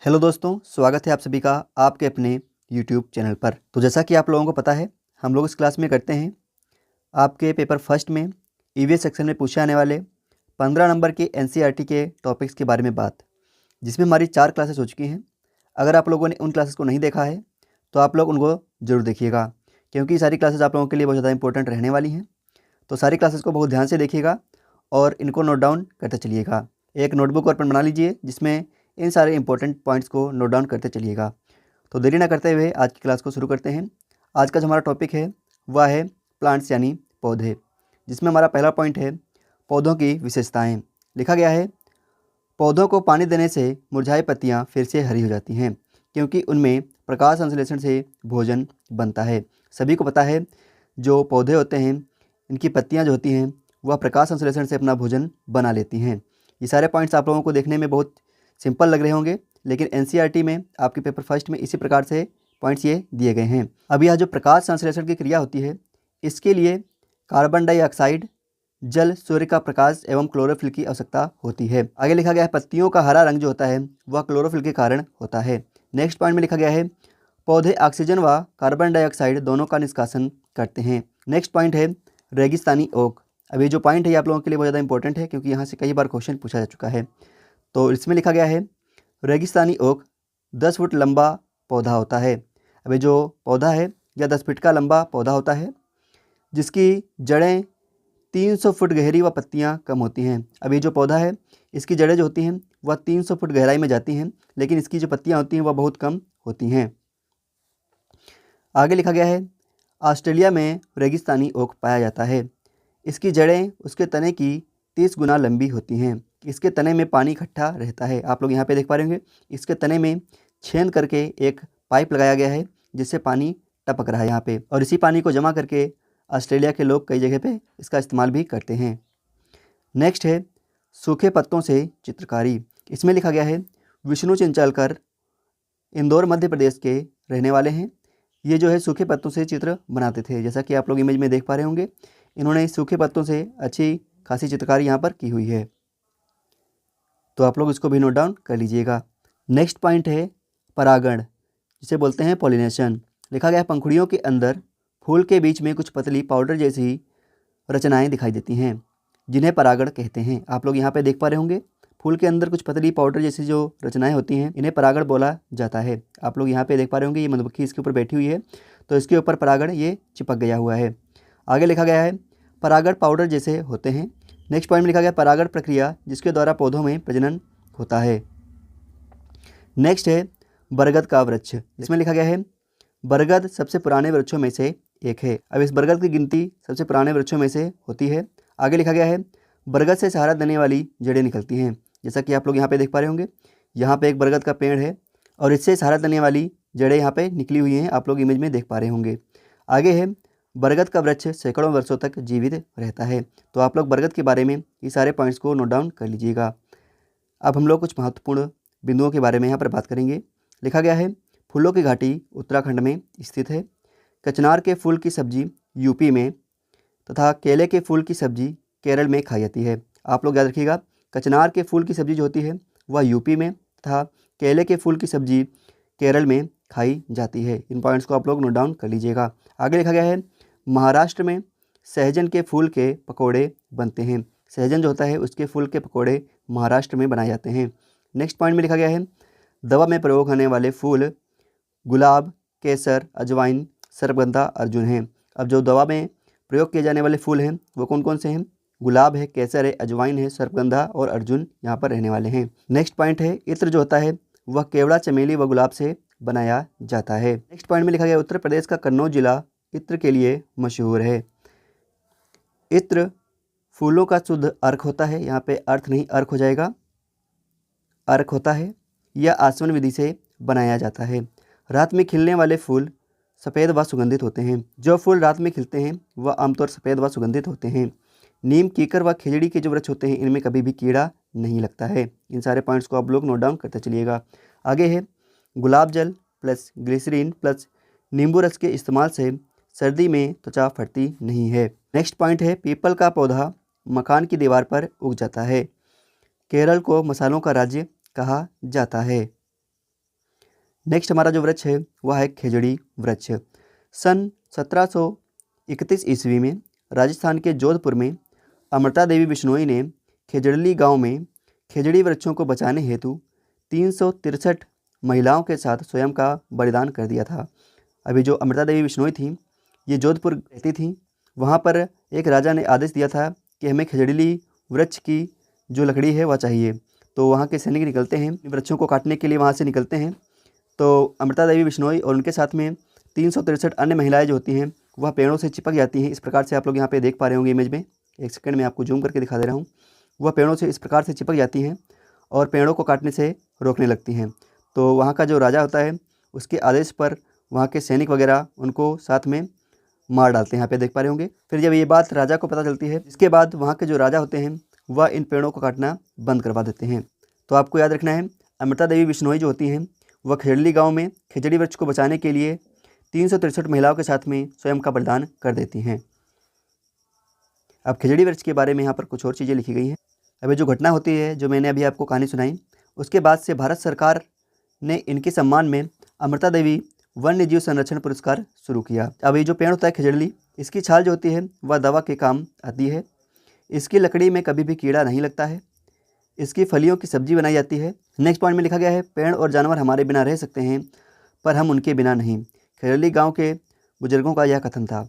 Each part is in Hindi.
हेलो दोस्तों, स्वागत है आप सभी का आपके अपने यूट्यूब चैनल पर। तो जैसा कि आप लोगों को पता है, हम लोग इस क्लास में करते हैं आपके पेपर फर्स्ट में ईवीएस सेक्शन में पूछे आने वाले 15 नंबर के एनसीईआरटी के टॉपिक्स के बारे में बात, जिसमें हमारी 4 क्लासेस हो चुकी हैं। अगर आप लोगों ने उन क्लासेस को नहीं देखा है तो आप लोग उनको ज़रूर देखिएगा, क्योंकि सारी क्लासेस आप लोगों के लिए बहुत ज़्यादा इंपॉर्टेंट रहने वाली हैं। तो सारी क्लासेस को बहुत ध्यान से देखिएगा और इनको नोट डाउन करते चलिएगा। एक नोटबुक और पेन बना लीजिए जिसमें इन सारे इंपॉर्टेंट पॉइंट्स को नोट डाउन करते चलिएगा। तो देरी ना करते हुए आज की क्लास को शुरू करते हैं। आज का जो हमारा टॉपिक है वह है प्लांट्स यानी पौधे, जिसमें हमारा पहला पॉइंट है पौधों की विशेषताएं। लिखा गया है, पौधों को पानी देने से मुरझाई पत्तियां फिर से हरी हो जाती हैं, क्योंकि उनमें प्रकाश संश्लेषण से भोजन बनता है। सभी को पता है जो पौधे होते हैं इनकी पत्तियां जो होती हैं वह प्रकाश संश्लेषण से अपना भोजन बना लेती हैं। ये सारे पॉइंट्स आप लोगों को देखने में बहुत सिंपल लग रहे होंगे, लेकिन एनसीईआरटी में आपके पेपर फर्स्ट में इसी प्रकार से पॉइंट्स ये दिए गए हैं। अब यह जो प्रकाश संश्लेषण की क्रिया होती है, इसके लिए कार्बन डाइऑक्साइड, जल, सूर्य का प्रकाश एवं क्लोरोफिल की आवश्यकता होती है। आगे लिखा गया है, पत्तियों का हरा रंग जो होता है वह क्लोरोफिल के कारण होता है। नेक्स्ट पॉइंट में लिखा गया है, पौधे ऑक्सीजन व कार्बन डाइऑक्साइड दोनों का निष्कासन करते हैं। नेक्स्ट पॉइंट है रेगिस्तानी ओक। अब ये जो पॉइंट है ये आप लोगों के लिए बहुत ज़्यादा इंपॉर्टेंट है, क्योंकि यहाँ से कई बार क्वेश्चन पूछा जा चुका है। तो इसमें लिखा गया है, रेगिस्तानी ओक 10 फुट लंबा पौधा होता है। अब ये जो पौधा है यह 10 फीट का लंबा पौधा होता है, जिसकी जड़ें 300 फुट गहरी व पत्तियां कम होती हैं। अब ये जो पौधा है इसकी जड़ें जो होती हैं वह 300 फुट गहराई में जाती हैं, लेकिन इसकी जो पत्तियां होती हैं वह बहुत कम होती हैं। आगे लिखा गया है, ऑस्ट्रेलिया में रेगिस्तानी ओक पाया जाता है। इसकी जड़ें उसके तने की 30 गुना लंबी होती हैं। इसके तने में पानी इकट्ठा रहता है। आप लोग यहाँ पे देख पा रहे होंगे, इसके तने में छेद करके एक पाइप लगाया गया है जिससे पानी टपक रहा है यहाँ पे, और इसी पानी को जमा करके ऑस्ट्रेलिया के लोग कई जगह पे इसका इस्तेमाल भी करते हैं। नेक्स्ट है सूखे पत्तों से चित्रकारी। इसमें लिखा गया है, विष्णु चिंचलकर इंदौर मध्य प्रदेश के रहने वाले हैं। ये जो है सूखे पत्तों से चित्र बनाते थे, जैसा कि आप लोग इमेज में देख पा रहे होंगे। इन्होंने सूखे पत्तों से अच्छी खासी चित्रकारी यहाँ पर की हुई है, तो आप लोग इसको भी नोट डाउन कर लीजिएगा। नेक्स्ट पॉइंट है परागण, जिसे बोलते हैं पॉलिनेशन। लिखा गया है, पंखुड़ियों के अंदर फूल के बीच में कुछ पतली पाउडर जैसी रचनाएं दिखाई देती हैं, जिन्हें परागण कहते हैं। आप लोग यहाँ पे देख पा रहे होंगे, फूल के अंदर कुछ पतली पाउडर जैसी जो रचनाएं होती हैं इन्हें परागण बोला जाता है। आप लोग यहाँ पे देख पा रहे होंगे, ये मधुमक्खी इसके ऊपर बैठी हुई है, तो इसके ऊपर परागण ये चिपक गया हुआ है। आगे लिखा गया है, परागण पाउडर जैसे होते हैं। नेक्स्ट पॉइंट में लिखा गया, परागण प्रक्रिया जिसके द्वारा पौधों में प्रजनन होता है। नेक्स्ट है बरगद का वृक्ष। इसमें लिखा गया है, बरगद सबसे पुराने वृक्षों में से एक है। अब इस बरगद की गिनती सबसे पुराने वृक्षों में से होती है। आगे लिखा गया है, बरगद से सहारा देने वाली जड़ें निकलती हैं। जैसा कि आप लोग यहाँ पे देख पा रहे होंगे, यहाँ पे एक बरगद का पेड़ है और इससे सहारा देने वाली जड़ें यहाँ पे निकली हुई हैं, आप लोग इमेज में देख पा रहे होंगे। आगे है, बरगद का वृक्ष सैकड़ों वर्षों तक जीवित रहता है। तो आप लोग बरगद के बारे में ये सारे पॉइंट्स को नोट डाउन कर लीजिएगा। अब हम लोग कुछ महत्वपूर्ण बिंदुओं के बारे में यहाँ पर बात करेंगे। लिखा गया है, फूलों की घाटी उत्तराखंड में स्थित है। कचनार के फूल की सब्जी यूपी में तथा केले के फूल की सब्जी केरल में खाई जाती है। आप लोग याद रखिएगा, कचनार के फूल की सब्जी जो होती है वह यूपी में तथा केले के फूल की सब्जी केरल में खाई जाती है। इन पॉइंट्स को आप लोग नोट डाउन कर लीजिएगा। आगे लिखा गया है, महाराष्ट्र में सहजन के फूल के पकौड़े बनते हैं। सहजन जो होता है उसके फूल के पकौड़े महाराष्ट्र में बनाए जाते हैं। नेक्स्ट पॉइंट में लिखा गया है, दवा में प्रयोग होने वाले फूल गुलाब, केसर, अजवाइन, सर्पगंधा, अर्जुन हैं। अब जो दवा में प्रयोग किए जाने वाले फूल हैं वो कौन कौन से हैं? गुलाब है, केसर है, अजवाइन है, सर्पगंधा और अर्जुन यहाँ पर रहने वाले हैं। नेक्स्ट पॉइंट है, इत्र जो होता है वह केवड़ा, चमेली व गुलाब से बनाया जाता है। नेक्स्ट पॉइंट में लिखा गया, उत्तर प्रदेश का कन्नौज जिला इत्र के लिए मशहूर है। इत्र फूलों का शुद्ध अर्क होता है, यहाँ पे अर्थ नहीं अर्क हो जाएगा, अर्क होता है। यह आसवन विधि से बनाया जाता है। रात में खिलने वाले फूल सफ़ेद व सुगंधित होते हैं। जो फूल रात में खिलते हैं वह आमतौर सफ़ेद व सुगंधित होते हैं। नीम, कीकर व खिजड़ी के जो वृक्ष होते हैं इनमें कभी भी कीड़ा नहीं लगता है। इन सारे पॉइंट्स को आप लोग नोट डाउन करते चलिएगा। आगे है, गुलाब जल प्लस ग्लिसरीन प्लस नींबू रस के इस्तेमाल से सर्दी में त्वचा फटती नहीं है। नेक्स्ट पॉइंट है, पीपल का पौधा मकान की दीवार पर उग जाता है। केरल को मसालों का राज्य कहा जाता है। नेक्स्ट हमारा जो वृक्ष है वह है खेजड़ी वृक्ष। सन 1731 ईस्वी में राजस्थान के जोधपुर में अमृता देवी बिश्नोई ने खेजड़ली गांव में खेजड़ी वृक्षों को बचाने हेतु 363 महिलाओं के साथ स्वयं का बलिदान कर दिया था। अभी जो अमृता देवी बिश्नोई थी ये जोधपुर रहती थी। वहाँ पर एक राजा ने आदेश दिया था कि हमें खेजड़ली वृक्ष की जो लकड़ी है वह चाहिए। तो वहाँ के सैनिक निकलते हैं, वृक्षों को काटने के लिए वहाँ से निकलते हैं। तो अमृता देवी बिश्नोई और उनके साथ में 363 अन्य महिलाएं जो होती हैं वह पेड़ों से चिपक जाती हैं। इस प्रकार से आप लोग यहाँ पे देख पा रहे होंगे इमेज में, एक सेकंड में आपको जूम करके दिखा दे रहा हूँ। वह पेड़ों से इस प्रकार से चिपक जाती हैं और पेड़ों को काटने से रोकने लगती हैं। तो वहाँ का जो राजा होता है उसके आदेश पर वहाँ के सैनिक वगैरह उनको साथ में मार डालते हैं, यहाँ पे देख पा रहे होंगे। फिर जब ये बात राजा को पता चलती है, इसके बाद वहाँ के जो राजा होते हैं वह इन पेड़ों को काटना बंद करवा देते हैं। तो आपको याद रखना है, अमृता देवी बिश्नोई जो होती हैं वह खेजड़ी गांव में खेजड़ी वृक्ष को बचाने के लिए 363 महिलाओं के साथ में स्वयं का बलिदान कर देती हैं। अब खेजड़ी वृक्ष के बारे में यहाँ पर कुछ और चीज़ें लिखी गई हैं। अभी जो घटना होती है, जो मैंने अभी आपको कहानी सुनाई, उसके बाद से भारत सरकार ने इनके सम्मान में अमृता देवी वन्य जीव संरक्षण पुरस्कार शुरू किया। अब ये जो पेड़ होता है खेजड़ली, इसकी छाल जो होती है वह दवा के काम आती है। इसकी लकड़ी में कभी भी कीड़ा नहीं लगता है। इसकी फलियों की सब्जी बनाई जाती है। नेक्स्ट पॉइंट में लिखा गया है, पेड़ और जानवर हमारे बिना रह सकते हैं पर हम उनके बिना नहीं। खेजड़ली गांव के बुजुर्गों का यह कथन था।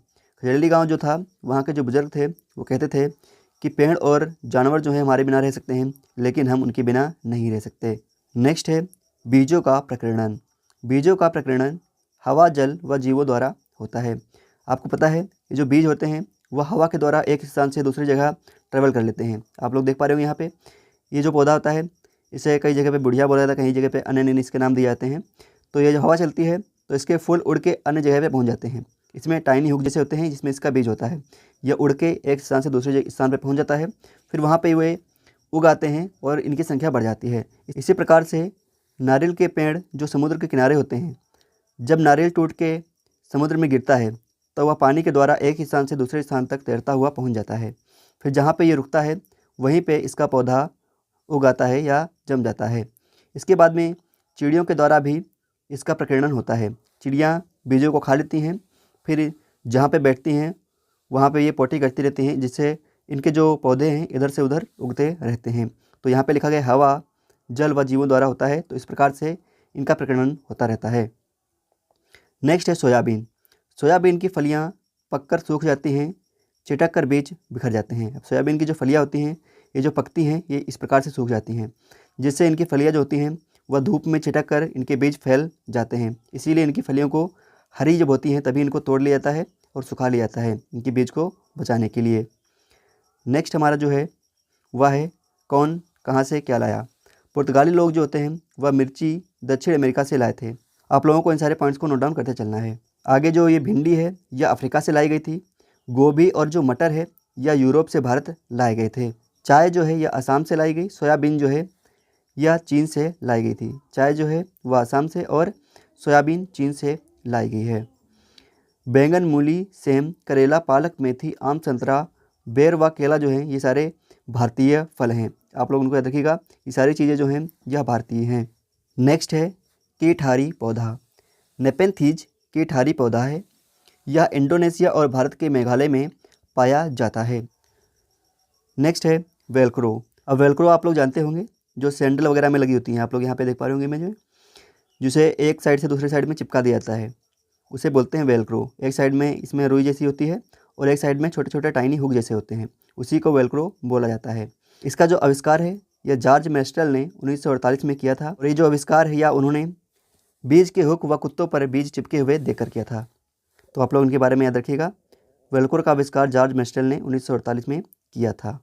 खेजड़ली गांव जो था, वहाँ के जो बुजुर्ग थे वो कहते थे कि पेड़ और जानवर जो है हमारे बिना रह सकते हैं लेकिन हम उनके बिना नहीं रह सकते। नेक्स्ट है बीजों का प्रकीर्णन। बीजों का प्रकीर्णन हवा, जल व जीवों द्वारा होता है। आपको पता है ये जो बीज होते हैं वह हवा के द्वारा एक स्थान से दूसरी जगह ट्रेवल कर लेते हैं। आप लोग देख पा रहे होंगे यहाँ पे ये जो पौधा होता है इसे कई जगह पे बुढ़िया बोला जाता है, कई जगह पे अन्य अन्य इसके नाम दिए जाते हैं। तो ये जो हवा चलती है तो इसके फूल उड़ के अन्य जगह पे पहुंच जाते हैं। इसमें टाइनी हुक जैसे होते हैं जिसमें इसका बीज होता है। यह उड़ के एक स्थान से दूसरे स्थान पर पहुँच जाता है, फिर वहाँ पर वे उगाते हैं और इनकी संख्या बढ़ जाती है। इसी प्रकार से नारियल के पेड़ जो समुद्र के किनारे होते हैं, जब नारियल टूट के समुद्र में गिरता है तो वह पानी के द्वारा एक ही स्थान से दूसरे स्थान तक तैरता हुआ पहुँच जाता है। फिर जहाँ पर ये रुकता है वहीं पर इसका पौधा उगाता है या जम जाता है। इसके बाद में चिड़ियों के द्वारा भी इसका प्रकीर्णन होता है। चिड़ियाँ बीजों को खा लेती हैं, फिर जहाँ पे बैठती हैं वहाँ पे ये पोटी करती रहती हैं, जिससे इनके जो पौधे हैं इधर से उधर उगते रहते हैं। तो यहाँ पे लिखा गया हवा, जल व जीवों द्वारा होता है। तो इस प्रकार से इनका प्रकीर्णन होता रहता है। नेक्स्ट है सोयाबीन। सोयाबीन की फलियाँ पककर सूख जाती हैं, चिटक कर बीज बिखर जाते हैं। अब सोयाबीन की जो फलियाँ होती हैं ये जो पकती हैं ये इस प्रकार से सूख जाती हैं, जिससे इनकी फलियाँ जो होती हैं वह धूप में छिटक कर इनके बीज फैल जाते हैं। इसीलिए इनकी फलियों को हरी जब होती हैं तभी इनको तोड़ लिया जाता है और सुखा लिया जाता है इनके बीज को बचाने के लिए। नेक्स्ट हमारा जो है वह है कौन कहाँ से क्या लाया। पुर्तगाली लोग जो होते हैं वह मिर्ची दक्षिण अमेरिका से लाए थे। आप लोगों को इन सारे पॉइंट्स को नोट डाउन करते चलना है। आगे जो ये भिंडी है यह अफ्रीका से लाई गई थी। गोभी और जो मटर है यह यूरोप से भारत लाए गए थे। चाय जो है यह असम से लाई गई। सोयाबीन जो है यह चीन से लाई गई थी। चाय जो है वह असम से और सोयाबीन चीन से लाई गई है। बैंगन, मूली, सेम, करेला, पालक, मेथी, आम, संतरा, बेर व केला जो है ये सारे भारतीय फल हैं। आप लोग उनको याद रखिएगा, ये सारी चीज़ें जो हैं यह भारतीय हैं। नेक्स्ट है कीटहारी पौधा। नेपेंथीज कीटहारी पौधा है। यह इंडोनेशिया और भारत के मेघालय में पाया जाता है। नेक्स्ट है वेलक्रो। अब वेलक्रो आप लोग जानते होंगे, जो सैंडल वगैरह में लगी होती हैं। आप लोग यहाँ पे देख पा रहे होंगे इमेज में, जिसे एक साइड से दूसरे साइड में चिपका दिया जाता है, उसे बोलते हैं वेलक्रो। एक साइड में इसमें रुई जैसी होती है और एक साइड में छोटे छोटे टाइनी हुक जैसे होते हैं, उसी को वेलक्रो बोला जाता है। इसका जो आविष्कार है यह जॉर्ज मेस्टल ने 1948 में किया था और ये जो आविष्कार है या उन्होंने बीज के हुक व कुत्तों पर बीज चिपके हुए देकर किया था। तो आप लोग उनके बारे में याद रखिएगा। वेलक्रो का आविष्कार जॉर्ज मेस्टल ने 1948 में किया था।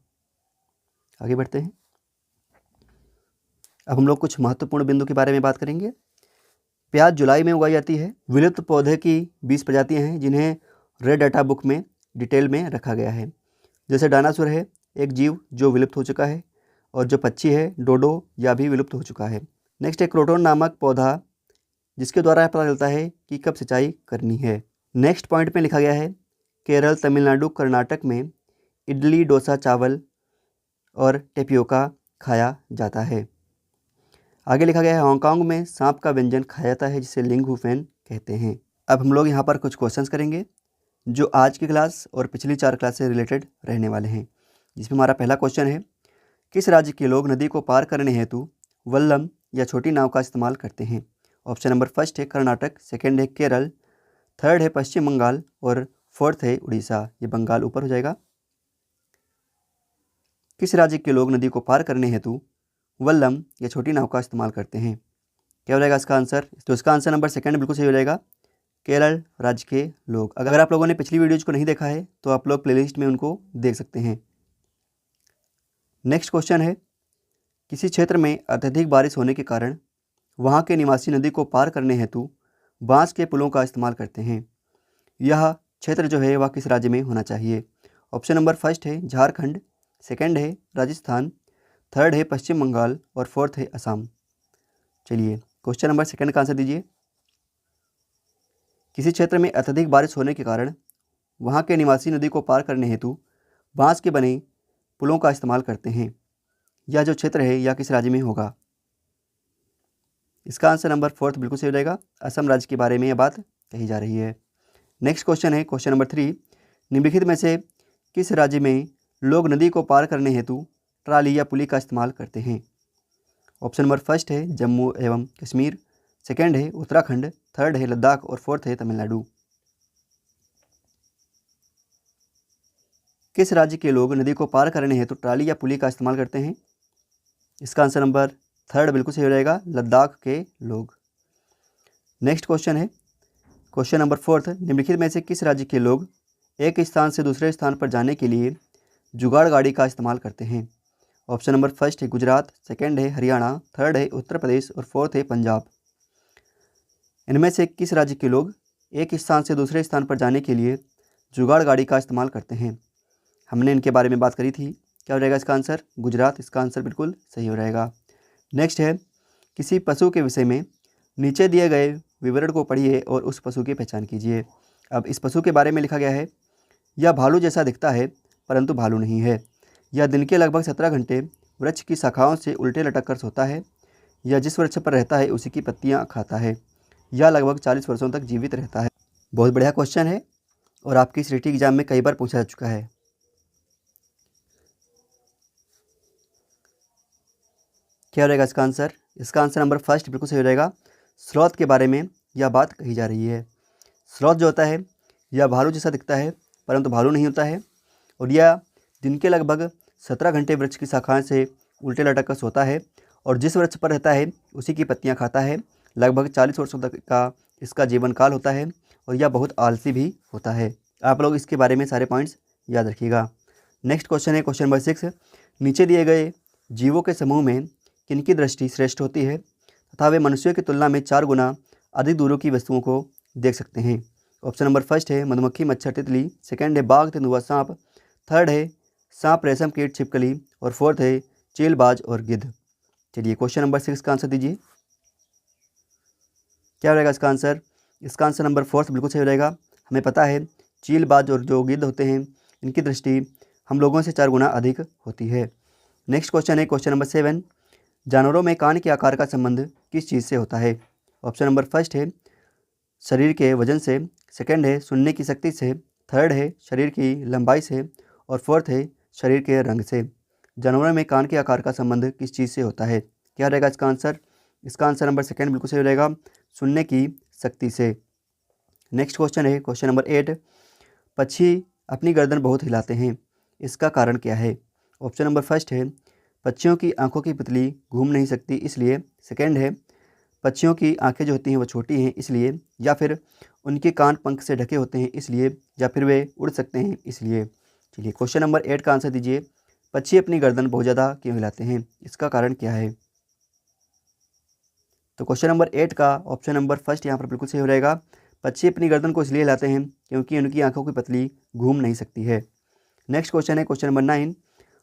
आगे बढ़ते हैं। अब हम लोग कुछ महत्वपूर्ण बिंदु के बारे में बात करेंगे। प्याज जुलाई में उगाई जाती है। विलुप्त पौधे की 20 प्रजातियां हैं जिन्हें रेड डाटा बुक में डिटेल में रखा गया है। जैसे डायनासोर है एक जीव जो विलुप्त हो चुका है, और जो पक्षी है डोडो यह भी विलुप्त हो चुका है। नेक्स्ट है क्रोटोन नामक पौधा, जिसके द्वारा पता चलता है कि कब सिंचाई करनी है। नेक्स्ट पॉइंट में लिखा गया है केरल, तमिलनाडु, कर्नाटक में इडली, डोसा, चावल और टेपियोका खाया जाता है। आगे लिखा गया है हांगकांग में सांप का व्यंजन खाया जाता है जिसे लिंग फेन कहते हैं। अब हम लोग यहाँ पर कुछ क्वेश्चंस करेंगे जो आज की क्लास और पिछली 4 क्लास से रिलेटेड रहने वाले हैं, जिसमें हमारा पहला क्वेश्चन है, किस राज्य के लोग नदी को पार करने हेतु वल्लम या छोटी नाव का इस्तेमाल करते हैं? ऑप्शन नंबर फर्स्ट है कर्नाटक, सेकेंड है केरल, थर्ड है पश्चिम बंगाल और फोर्थ है उड़ीसा। ये बंगाल ऊपर हो जाएगा। किस राज्य के लोग नदी को पार करने हेतु वल्लम या छोटी नाव का इस्तेमाल करते हैं? क्या हो जाएगा इसका आंसर? तो इसका आंसर नंबर सेकंड बिल्कुल सही हो जाएगा, केरल राज्य के लोग। अगर आप लोगों ने पिछली वीडियोज को नहीं देखा है तो आप लोग प्लेलिस्ट में उनको देख सकते हैं। नेक्स्ट क्वेश्चन है, किसी क्षेत्र में अत्यधिक बारिश होने के कारण वहाँ के निवासी नदी को पार करने हेतु बांस के पुलों का इस्तेमाल करते हैं। यह क्षेत्र जो है वह किस राज्य में होना चाहिए? ऑप्शन नंबर फर्स्ट है झारखंड, सेकंड है राजस्थान, थर्ड है पश्चिम बंगाल और फोर्थ है असम। चलिए क्वेश्चन नंबर सेकंड का आंसर दीजिए। किसी क्षेत्र में अत्यधिक बारिश होने के कारण वहाँ के निवासी नदी को पार करने हेतु बांस के बने पुलों का इस्तेमाल करते हैं। यह जो क्षेत्र है यह किस राज्य में होगा? इसका आंसर नंबर फोर्थ बिल्कुल सही हो जाएगा, असम राज्य के बारे में यह बात कही जा रही है। नेक्स्ट क्वेश्चन है क्वेश्चन नंबर 3, निम्नलिखित में से किस राज्य में लोग नदी को पार करने हेतु ट्राली या पुली का इस्तेमाल करते हैं? ऑप्शन नंबर फर्स्ट है जम्मू एवं कश्मीर, सेकंड है उत्तराखंड, थर्ड है लद्दाख और फोर्थ है तमिलनाडु। किस राज्य के लोग नदी को पार करने हेतु ट्राली या पुली का इस्तेमाल करते हैं? इसका आंसर नंबर थर्ड बिल्कुल सही हो जाएगा, लद्दाख के लोग। नेक्स्ट क्वेश्चन है क्वेश्चन नंबर फोर्थ, निम्नलिखित में से किस राज्य के लोग एक स्थान से दूसरे स्थान पर जाने के लिए जुगाड़ गाड़ी का इस्तेमाल करते हैं? ऑप्शन नंबर फर्स्ट है गुजरात, सेकंड है हरियाणा, थर्ड है उत्तर प्रदेश और फोर्थ है पंजाब। इनमें से किस राज्य के लोग एक स्थान से दूसरे स्थान पर जाने के लिए जुगाड़ गाड़ी का इस्तेमाल करते हैं? हमने इनके बारे में बात करी थी। क्या हो जाएगा इसका आंसर? गुजरात। इसका आंसर बिल्कुल सही हो जाएगा। नेक्स्ट है, किसी पशु के विषय में नीचे दिए गए विवरण को पढ़िए और उस पशु की पहचान कीजिए। अब इस पशु के बारे में लिखा गया है, यह भालू जैसा दिखता है परंतु भालू नहीं है। यह दिन के लगभग 17 घंटे वृक्ष की शाखाओं से उल्टे लटक कर सोता है। यह जिस वृक्ष पर रहता है उसी की पत्तियां खाता है। यह लगभग 40 वर्षों तक जीवित रहता है। बहुत बढ़िया क्वेश्चन है और आपकी सीटी एग्जाम में कई बार पूछा जा चुका है। क्या हो जाएगा इसका आंसर? इसका आंसर नंबर फर्स्ट बिल्कुल सही हो जाएगा, स्लॉथ के बारे में यह बात कही जा रही है। स्लॉथ जो होता है यह भालू जैसा दिखता है परंतु भालू नहीं होता है और यह दिन के लगभग 17 घंटे वृक्ष की शाखाएं से उल्टे लटक कर सोता है और जिस वृक्ष पर रहता है उसी की पत्तियां खाता है। लगभग 40 वर्षों तक का इसका जीवन काल होता है और यह बहुत आलसी भी होता है। आप लोग इसके बारे में सारे पॉइंट्स याद रखिएगा। नेक्स्ट क्वेश्चन है क्वेश्चन नंबर 6, नीचे दिए गए जीवों के समूह में किनकी दृष्टि श्रेष्ठ होती है तथा वे मनुष्यों की तुलना में 4 गुना अधिक दूरों की वस्तुओं को देख सकते हैं? ऑप्शन नंबर फर्स्ट है मधुमक्खी, मच्छर, तितली, सेकंड है बाघ, तेंदुआ, सांप, थर्ड है सांप, रेशम कीट, छिपकली और फोर्थ है चीलबाज और गिद्ध। चलिए क्वेश्चन नंबर 6 का आंसर दीजिए। क्या रहेगा इसका आंसर? इसका आंसर नंबर फोर्थ बिल्कुल सही हो जाएगा। हमें पता है चीलबाज और जो गिद्ध होते हैं इनकी दृष्टि हम लोगों से 4 गुना अधिक होती है। नेक्स्ट क्वेश्चन है क्वेश्चन नंबर 7, जानवरों में कान के आकार का संबंध किस चीज़ से होता है? ऑप्शन नंबर फर्स्ट है शरीर के वजन से, सेकंड है सुनने की शक्ति से, थर्ड है शरीर की लंबाई से और फोर्थ है शरीर के रंग से। जानवरों में कान के आकार का संबंध किस चीज़ से होता है? क्या रहेगा इसका आंसर? इसका आंसर नंबर सेकंड बिल्कुल सही हो जाएगा, सुनने की शक्ति से। नेक्स्ट क्वेश्चन है क्वेश्चन नंबर 8, पक्षी अपनी गर्दन बहुत हिलाते हैं, इसका कारण क्या है? ऑप्शन नंबर फर्स्ट है पक्षियों की आंखों की पुतली घूम नहीं सकती इसलिए, सेकंड है पक्षियों की आंखें जो होती हैं वो छोटी हैं इसलिए, या फिर उनके कान पंख से ढके होते हैं इसलिए, या फिर वे उड़ सकते हैं इसलिए। चलिए क्वेश्चन नंबर 8 का आंसर दीजिए, पक्षी अपनी गर्दन बहुत ज़्यादा क्यों हिलाते हैं, इसका कारण क्या है? तो क्वेश्चन नंबर 8 का ऑप्शन नंबर फर्स्ट यहाँ पर बिल्कुल सही हो जाएगा, पक्षी अपनी गर्दन को इसलिए हिलाते हैं क्योंकि उनकी आंखों की पतली घूम नहीं सकती है। नेक्स्ट क्वेश्चन है क्वेश्चन नंबर 9,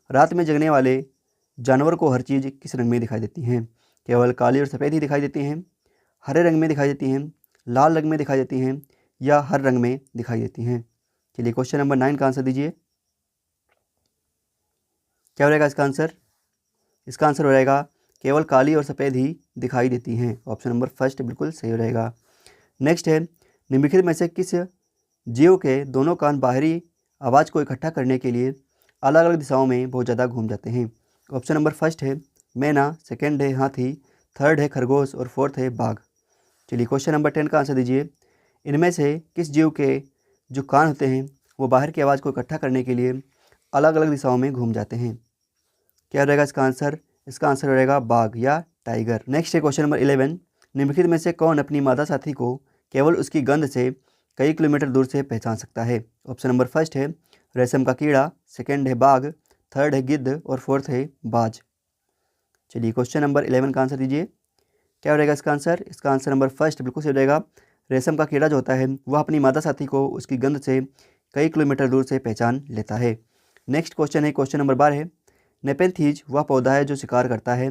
रात में जगने वाले जानवर को हर चीज़ किस रंग में दिखाई देती हैं? केवल काली और सफ़ेद ही दिखाई देती हैं, हरे रंग में दिखाई देती हैं, लाल रंग में दिखाई देती हैं या हर रंग में दिखाई देती हैं? चलिए क्वेश्चन नंबर 9 का आंसर दीजिए। क्या हो जाएगा इसका आंसर? इसका आंसर हो जाएगा केवल काली और सफ़ेद ही दिखाई देती हैं। ऑप्शन नंबर फर्स्ट बिल्कुल सही हो रहेगा। नेक्स्ट है, निम्नलिखित में से किस जीव के दोनों कान बाहरी आवाज़ को इकट्ठा करने के लिए अलग अलग दिशाओं में बहुत ज़्यादा घूम जाते हैं? ऑप्शन नंबर फर्स्ट है मैना, सेकंड है हाथी, थर्ड है खरगोश और फोर्थ है बाघ। चलिए क्वेश्चन नंबर 10 का आंसर दीजिए। इनमें से किस जीव के जो कान होते हैं वो बाहर की आवाज़ को इकट्ठा करने के लिए अलग अलग दिशाओं में घूम जाते हैं? क्या रहेगा इसका आंसर? इसका आंसर रहेगा बाघ या टाइगर। नेक्स्ट है क्वेश्चन नंबर 11। निम्नलिखित में से कौन अपनी मादा साथी को केवल उसकी गंध से कई किलोमीटर दूर से पहचान सकता है? ऑप्शन नंबर फर्स्ट है रेशम का कीड़ा, सेकंड है बाघ, थर्ड है गिद्ध और फोर्थ है बाज। चलिए क्वेश्चन नंबर 11 का आंसर दीजिए। क्या रहेगा इसका आंसर? इसका आंसर नंबर फर्स्ट बिल्कुल सही रहेगा। रेशम का कीड़ा जो होता है वह अपनी मादा साथी को उसकी गंध से कई किलोमीटर दूर से पहचान लेता है। नेक्स्ट क्वेश्चन है क्वेश्चन नंबर 12 है नेपेंथीज वह पौधा है जो शिकार करता है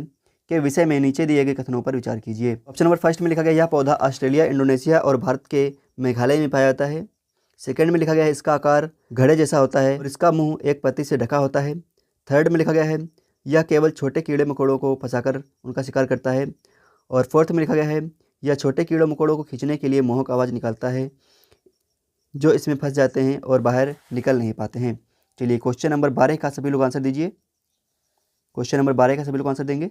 के विषय में नीचे दिए गए कथनों पर विचार कीजिए। ऑप्शन नंबर फर्स्ट में लिखा गया यह पौधा ऑस्ट्रेलिया, इंडोनेशिया और भारत के मेघालय में पाया जाता है। सेकंड में लिखा गया है इसका आकार घड़े जैसा होता है और इसका मुंह एक पत्ती से ढका होता है। थर्ड में लिखा गया है यह केवल छोटे कीड़े मकोड़ों को फंसाकर उनका शिकार करता है। और फोर्थ में लिखा गया है यह छोटे कीड़े मकोड़ों को खींचने के लिए मोहक आवाज़ निकालता है जो इसमें फंस जाते हैं और बाहर निकल नहीं पाते हैं। चलिए क्वेश्चन नंबर 12 का सभी लोग आंसर दीजिए। क्वेश्चन नंबर 12 का सभी लोग आंसर देंगे।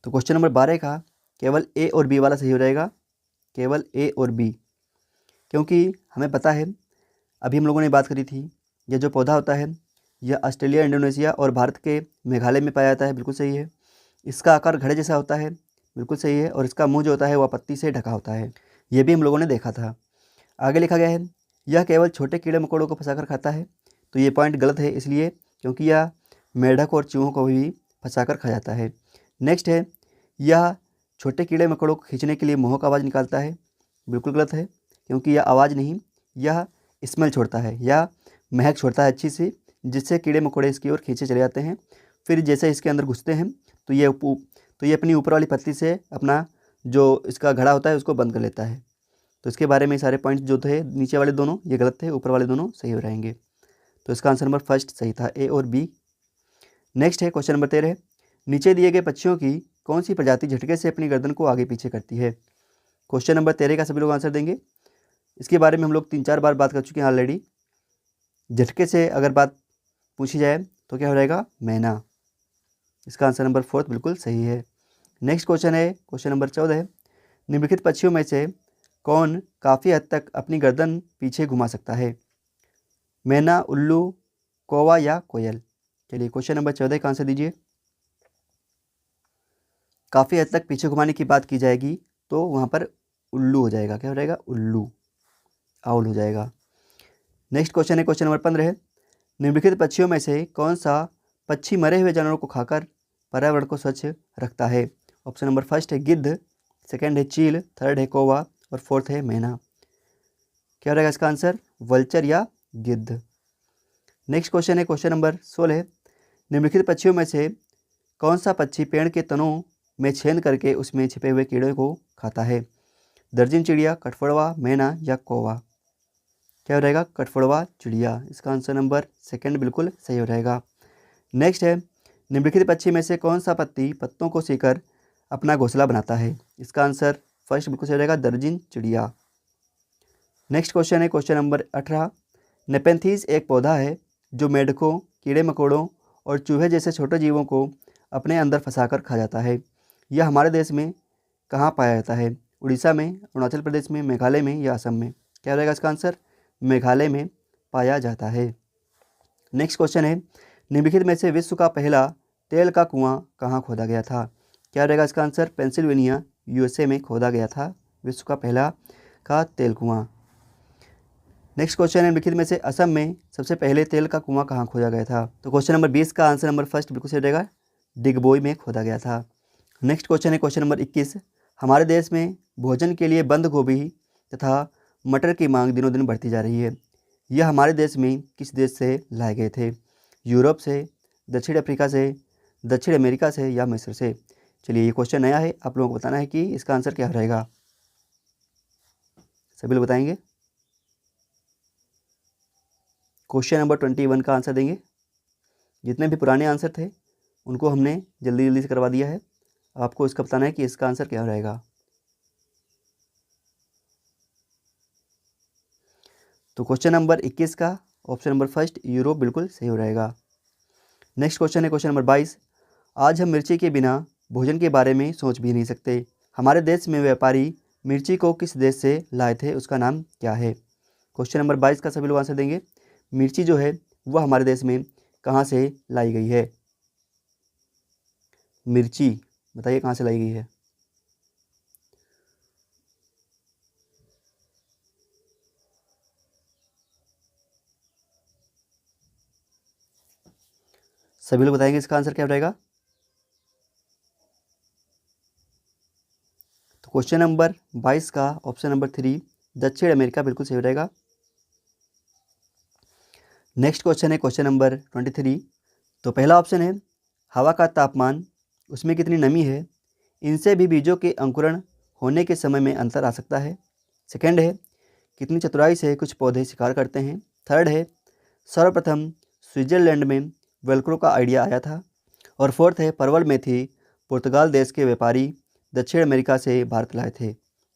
तो क्वेश्चन नंबर 12 का केवल ए और बी वाला सही हो जाएगा, केवल ए और बी, क्योंकि हमें पता है अभी हम लोगों ने बात करी थी यह जो पौधा होता है यह ऑस्ट्रेलिया, इंडोनेशिया और भारत के मेघालय में पाया जाता है, बिल्कुल सही है। इसका आकार घड़े जैसा होता है, बिल्कुल सही है। और इसका मुंह जो होता है वह पत्ती से ढका होता है, ये भी हम लोगों ने देखा था। आगे लिखा गया है यह केवल छोटे कीड़े मकोड़ों को फंसाकर खाता है, तो ये पॉइंट गलत है इसलिए क्योंकि यह मेढक और चूहों को भी फंसाकर खा जाता है। नेक्स्ट है यह छोटे कीड़े मकोड़ों को खींचने के लिए मोहक आवाज़ निकालता है, बिल्कुल गलत है क्योंकि यह आवाज़ नहीं, यह स्मेल छोड़ता है या महक छोड़ता है अच्छी सी, जिससे कीड़े मकोड़े इसकी ओर खींचे चले जाते हैं। फिर जैसे इसके अंदर घुसते हैं तो ये अपनी ऊपर वाली पत्ती से अपना जो इसका घड़ा होता है उसको बंद कर लेता है। तो इसके बारे में सारे पॉइंट्स जो थे नीचे वाले दोनों ये गलत थे, ऊपर वाले दोनों सही हो रहेंगे। तो इसका आंसर नंबर फर्स्ट सही था, ए और बी। नेक्स्ट है क्वेश्चन नंबर 13। नीचे दिए गए पक्षियों की कौन सी प्रजाति झटके से अपनी गर्दन को आगे पीछे करती है? क्वेश्चन नंबर 13 का सभी लोग आंसर देंगे। इसके बारे में हम लोग 3-4 बार बात कर चुके हैं ऑलरेडी। झटके से अगर बात पूछी जाए तो क्या हो जाएगा? मैना। इसका आंसर नंबर फोर्थ बिल्कुल सही है। नेक्स्ट क्वेश्चन है क्वेश्चन नंबर 14। निम्नलिखित पक्षियों में से कौन काफ़ी हद तक अपनी गर्दन पीछे घुमा सकता है? मैना, उल्लू, कौवा या कोयल? चलिए क्वेश्चन नंबर 14 का आंसर दीजिए। काफ़ी हद तक पीछे घुमाने की बात की जाएगी तो वहाँ पर उल्लू हो जाएगा। क्या हो जाएगा? उल्लू, आउल हो जाएगा। नेक्स्ट क्वेश्चन है क्वेश्चन नंबर 15 है। निम्नलिखित पक्षियों में से कौन सा पक्षी मरे हुए जानवरों को खाकर पर्यावरण को स्वच्छ रखता है? ऑप्शन नंबर फर्स्ट है गिद्ध, सेकंड है चील, थर्ड है कौवा और फोर्थ है मैना। क्या रहेगा इसका आंसर? वल्चर या गिद्ध। नेक्स्ट क्वेश्चन है क्वेश्चन नंबर 16। निम्नलिखित पक्षियों में से कौन सा पक्षी पेड़ के तनों में छेद करके उसमें छिपे हुए कीड़े को खाता है? दर्जन चिड़िया, कठफोड़वा, मैना या कौवा? क्या हो रहेगा? कठफोड़वा चिड़िया। इसका आंसर नंबर सेकंड बिल्कुल सही हो रहेगा। नेक्स्ट है निम्नलिखित पक्षी में से कौन सा पत्ती पत्तों को सीकर अपना घोंसला बनाता है? इसका आंसर फर्स्ट बिल्कुल सही रहेगा, दर्जन चिड़िया। नेक्स्ट क्वेश्चन है क्वेश्चन नंबर 18। नेपेंथीज एक पौधा है जो मेढकों, कीड़े मकोड़ों और चूहे जैसे छोटे जीवों को अपने अंदर फंसाकर खा जाता है। यह हमारे देश में कहाँ पाया जाता है? उड़ीसा में, अरुणाचल प्रदेश में, मेघालय में या असम में? क्या रहेगा इसका आंसर? मेघालय में पाया जाता है। नेक्स्ट क्वेश्चन है निम्नलिखित में से विश्व का पहला तेल का कुआं कहाँ खोदा गया था? क्या रहेगा इसका आंसर? पेंसिल्वेनिया, यूएसए में खोदा गया था विश्व का पहला का तेल कुआं। नेक्स्ट क्वेश्चन है निम्नलिखित में से असम में सबसे पहले तेल का कुआं कहाँ खोदा गया था? तो क्वेश्चन नंबर 20 का आंसर नंबर फर्स्ट बिल्कुल सही रहेगा, डिगबोई में खोदा गया था। नेक्स्ट क्वेश्चन है क्वेश्चन नंबर 21। हमारे देश में भोजन के लिए बंद गोभी तथा मटर की मांग दिनों दिन बढ़ती जा रही है। यह हमारे देश में किस देश से लाए गए थे? यूरोप से, दक्षिण अफ्रीका से, दक्षिण अमेरिका से या मिस्र से? चलिए ये क्वेश्चन नया है, आप लोगों को बताना है कि इसका आंसर क्या रहेगा। सभी लोग बताएंगे। क्वेश्चन नंबर 21 का आंसर देंगे। जितने भी पुराने आंसर थे उनको हमने जल्दी जल्दी से करवा दिया है। आपको इसका बताना है कि इसका आंसर क्या रहेगा। तो क्वेश्चन नंबर 21 का ऑप्शन नंबर फर्स्ट यूरोप बिल्कुल सही हो रहेगा। नेक्स्ट क्वेश्चन है क्वेश्चन नंबर 22। आज हम मिर्ची के बिना भोजन के बारे में सोच भी नहीं सकते। हमारे देश में व्यापारी मिर्ची को किस देश से लाए थे, उसका नाम क्या है। क्वेश्चन नंबर 22 का सभी लोग आंसर देंगे। मिर्ची जो है वह हमारे देश में कहाँ से लाई गई है। मिर्ची बताइए कहाँ से लाई गई है। सभी लोग बताएंगे इसका आंसर क्या रहेगा। तो क्वेश्चन नंबर 22 का ऑप्शन नंबर 3 दक्षिण अमेरिका बिल्कुल सही रहेगा। नेक्स्ट क्वेश्चन है क्वेश्चन नंबर 23। तो पहला ऑप्शन है हवा का तापमान, उसमें कितनी नमी है, इनसे भी बीजों के अंकुरण होने के समय में अंतर आ सकता है। सेकंड है कितनी चतुराई से कुछ पौधे शिकार करते हैं। थर्ड है सर्वप्रथम स्विट्जरलैंड में वेल्क्रो का आइडिया आया था। और फोर्थ है परवल मेथी पुर्तगाल देश के व्यापारी दक्षिण अमेरिका से भारत लाए थे।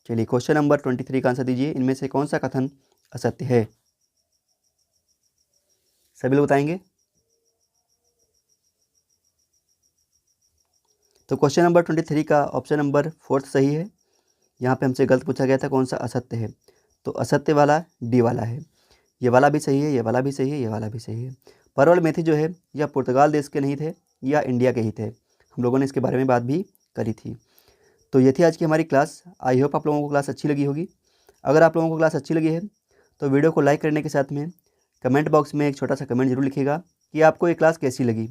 चलिए क्वेश्चन नंबर 23 का आंसर दीजिए। इनमें से कौन सा कथन असत्य है। सभी लोग बताएंगे। तो क्वेश्चन नंबर 23 का ऑप्शन नंबर फोर्थ सही है। यहाँ पे हमसे गलत पूछा गया था कौन सा असत्य है, तो असत्य वाला डी वाला है। ये वाला भी सही है, ये वाला भी सही है, ये वाला भी सही है। परवल मेथी जो है यह पुर्तगाल देश के नहीं थे, या इंडिया के ही थे। हम लोगों ने इसके बारे में बात भी करी थी। तो ये थी आज की हमारी क्लास। आई होप आप लोगों को क्लास अच्छी लगी होगी। अगर आप लोगों को क्लास अच्छी लगी है तो वीडियो को लाइक करने के साथ में कमेंट बॉक्स में एक छोटा सा कमेंट जरूर लिखिएगा कि आपको ये क्लास कैसी लगी।